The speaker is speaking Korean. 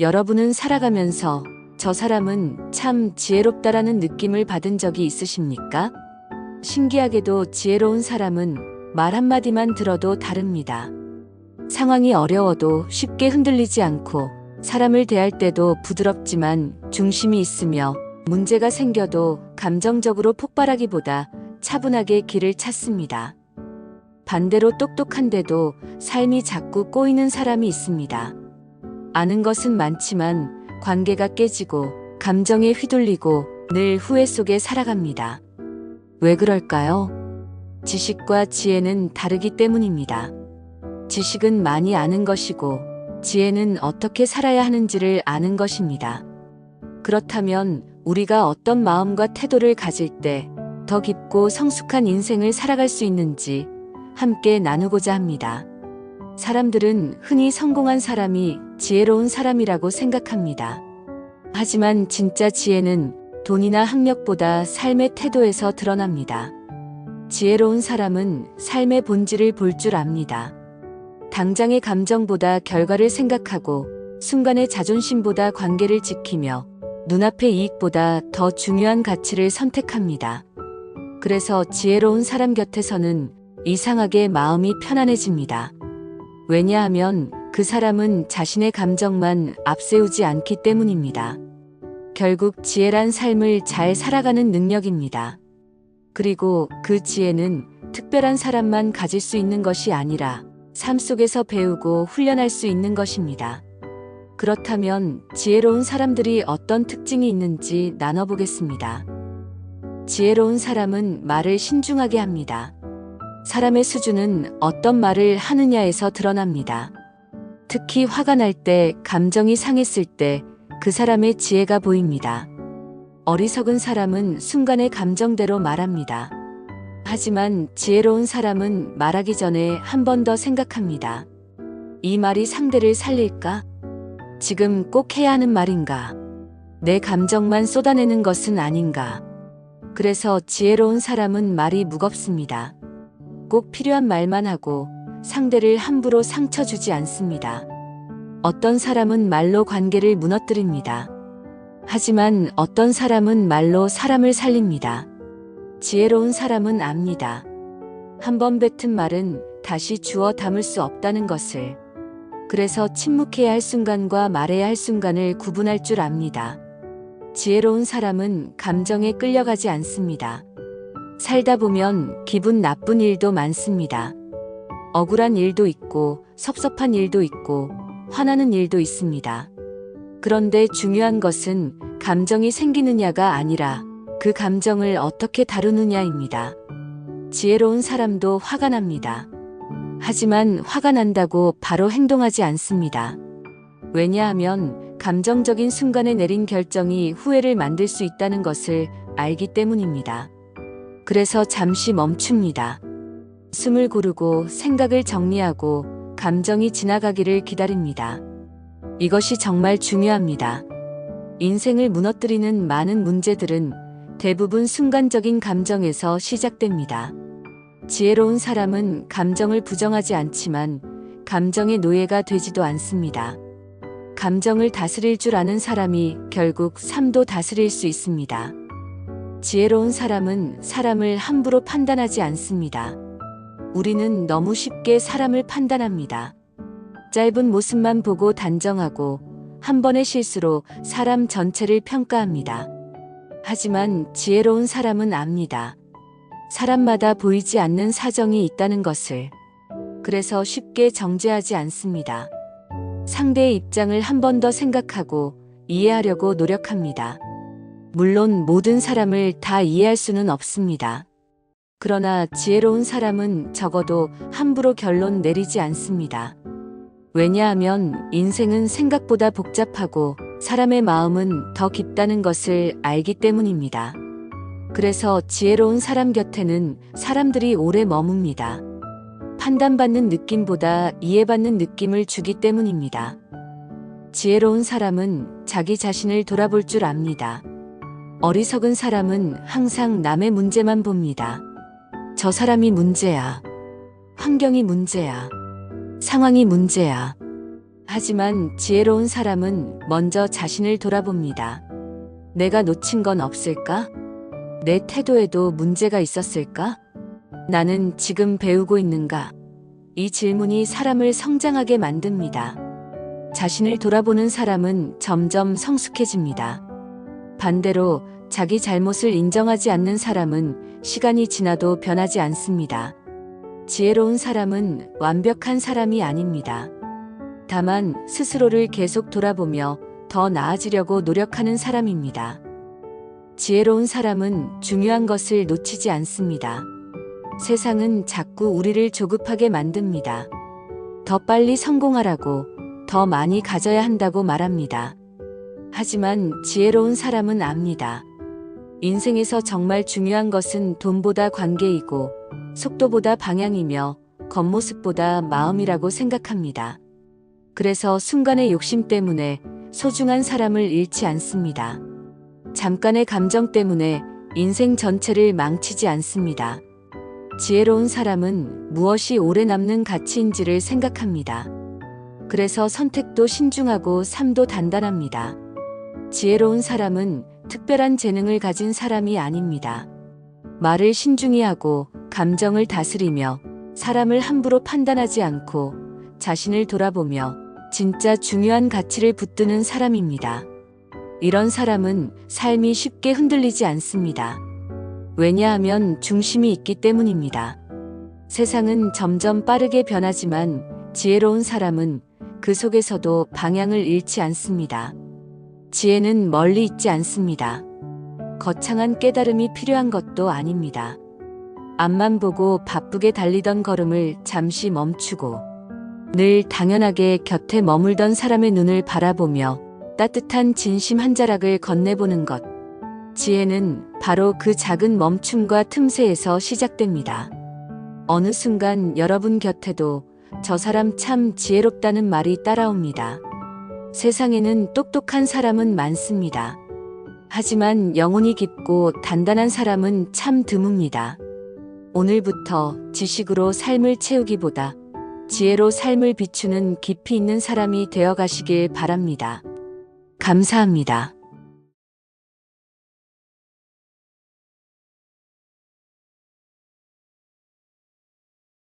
여러분은 살아가면서 저 사람은 참 지혜롭다라는 느낌을 받은 적이 있으십니까? 신기하게도 지혜로운 사람은 말 한마디만 들어도 다릅니다. 상황이 어려워도 쉽게 흔들리지 않고 사람을 대할 때도 부드럽지만 중심이 있으며 문제가 생겨도 감정적으로 폭발하기보다 차분하게 길을 찾습니다. 반대로 똑똑한데도 삶이 자꾸 꼬이는 사람이 있습니다. 아는 것은 많지만 관계가 깨지고 감정에 휘둘리고 늘 후회 속에 살아갑니다. 왜 그럴까요? 지식과 지혜는 다르기 때문입니다. 지식은 많이 아는 것이고 지혜는 어떻게 살아야 하는지를 아는 것입니다. 그렇다면 우리가 어떤 마음과 태도를 가질 때 더 깊고 성숙한 인생을 살아갈 수 있는지 함께 나누고자 합니다. 사람들은 흔히 성공한 사람이 지혜로운 사람이라고 생각합니다. 하지만 진짜 지혜는 돈이나 학력보다 삶의 태도에서 드러납니다. 지혜로운 사람은 삶의 본질을 볼 줄 압니다. 당장의 감정보다 결과를 생각하고 순간의 자존심보다 관계를 지키며 눈앞의 이익보다 더 중요한 가치를 선택합니다. 그래서 지혜로운 사람 곁에서는 이상하게 마음이 편안해집니다. 왜냐하면 그 사람은 자신의 감정만 앞세우지 않기 때문입니다. 결국 지혜란 삶을 잘 살아가는 능력입니다. 그리고 그 지혜는 특별한 사람만 가질 수 있는 것이 아니라 삶 속에서 배우고 훈련할 수 있는 것입니다. 그렇다면 지혜로운 사람들이 어떤 특징이 있는지 나눠보겠습니다. 지혜로운 사람은 말을 신중하게 합니다. 사람의 수준은 어떤 말을 하느냐에서 드러납니다. 특히 화가 날 때, 감정이 상했을 때 그 사람의 지혜가 보입니다. 어리석은 사람은 순간의 감정대로 말합니다. 하지만 지혜로운 사람은 말하기 전에 한 번 더 생각합니다. 이 말이 상대를 살릴까? 지금 꼭 해야 하는 말인가? 내 감정만 쏟아내는 것은 아닌가? 그래서 지혜로운 사람은 말이 무겁습니다. 꼭 필요한 말만 하고 상대를 함부로 상처 주지 않습니다. 어떤 사람은 말로 관계를 무너뜨립니다. 하지만 어떤 사람은 말로 사람을 살립니다. 지혜로운 사람은 압니다. 한 번 뱉은 말은 다시 주워 담을 수 없다는 것을. 그래서 침묵해야 할 순간과 말해야 할 순간을 구분할 줄 압니다. 지혜로운 사람은 감정에 끌려가지 않습니다. 살다 보면 기분 나쁜 일도 많습니다. 억울한 일도 있고 섭섭한 일도 있고 화나는 일도 있습니다. 그런데 중요한 것은 감정이 생기느냐가 아니라 그 감정을 어떻게 다루느냐입니다. 지혜로운 사람도 화가 납니다. 하지만 화가 난다고 바로 행동하지 않습니다. 왜냐하면 감정적인 순간에 내린 결정이 후회를 만들 수 있다는 것을 알기 때문입니다. 그래서 잠시 멈춥니다. 숨을 고르고 생각을 정리하고 감정이 지나가기를 기다립니다. 이것이 정말 중요합니다. 인생을 무너뜨리는 많은 문제들은 대부분 순간적인 감정에서 시작됩니다. 지혜로운 사람은 감정을 부정하지 않지만 감정의 노예가 되지도 않습니다. 감정을 다스릴 줄 아는 사람이 결국 삶도 다스릴 수 있습니다. 지혜로운 사람은 사람을 함부로 판단하지 않습니다. 우리는 너무 쉽게 사람을 판단합니다. 짧은 모습만 보고 단정하고 한 번의 실수로 사람 전체를 평가합니다. 하지만 지혜로운 사람은 압니다. 사람마다 보이지 않는 사정이 있다는 것을. 그래서 쉽게 정죄하지 않습니다. 상대의 입장을 한 번 더 생각하고 이해하려고 노력합니다. 물론 모든 사람을 다 이해할 수는 없습니다. 그러나 지혜로운 사람은 적어도 함부로 결론 내리지 않습니다. 왜냐하면 인생은 생각보다 복잡하고 사람의 마음은 더 깊다는 것을 알기 때문입니다. 그래서 지혜로운 사람 곁에는 사람들이 오래 머뭅니다. 판단받는 느낌보다 이해받는 느낌을 주기 때문입니다. 지혜로운 사람은 자기 자신을 돌아볼 줄 압니다. 어리석은 사람은 항상 남의 문제만 봅니다. 저 사람이 문제야. 환경이 문제야. 상황이 문제야. 하지만 지혜로운 사람은 먼저 자신을 돌아봅니다. 내가 놓친 건 없을까? 내 태도에도 문제가 있었을까? 나는 지금 배우고 있는가? 이 질문이 사람을 성장하게 만듭니다. 자신을 돌아보는 사람은 점점 성숙해집니다. 반대로 자기 잘못을 인정하지 않는 사람은 시간이 지나도 변하지 않습니다. 지혜로운 사람은 완벽한 사람이 아닙니다. 다만 스스로를 계속 돌아보며 더 나아지려고 노력하는 사람입니다. 지혜로운 사람은 중요한 것을 놓치지 않습니다. 세상은 자꾸 우리를 조급하게 만듭니다. 더 빨리 성공하라고, 더 많이 가져야 한다고 말합니다. 하지만 지혜로운 사람은 압니다. 인생에서 정말 중요한 것은 돈보다 관계이고, 속도보다 방향이며, 겉모습보다 마음이라고 생각합니다. 그래서 순간의 욕심 때문에 소중한 사람을 잃지 않습니다. 잠깐의 감정 때문에 인생 전체를 망치지 않습니다. 지혜로운 사람은 무엇이 오래 남는 가치인지를 생각합니다. 그래서 선택도 신중하고 삶도 단단합니다. 지혜로운 사람은 특별한 재능을 가진 사람이 아닙니다. 말을 신중히 하고 감정을 다스리며 사람을 함부로 판단하지 않고 자신을 돌아보며 진짜 중요한 가치를 붙드는 사람입니다. 이런 사람은 삶이 쉽게 흔들리지 않습니다. 왜냐하면 중심이 있기 때문입니다. 세상은 점점 빠르게 변하지만 지혜로운 사람은 그 속에서도 방향을 잃지 않습니다. 지혜는 멀리 있지 않습니다. 거창한 깨달음이 필요한 것도 아닙니다. 앞만 보고 바쁘게 달리던 걸음을 잠시 멈추고 늘 당연하게 곁에 머물던 사람의 눈을 바라보며 따뜻한 진심 한 자락을 건네보는 것. 지혜는 바로 그 작은 멈춤과 틈새에서 시작됩니다. 어느 순간 여러분 곁에도 저 사람 참 지혜롭다는 말이 따라옵니다. 세상에는 똑똑한 사람은 많습니다. 하지만 영혼이 깊고 단단한 사람은 참 드뭅니다. 오늘부터 지식으로 삶을 채우기보다 지혜로 삶을 비추는 깊이 있는 사람이 되어 가시길 바랍니다. 감사합니다.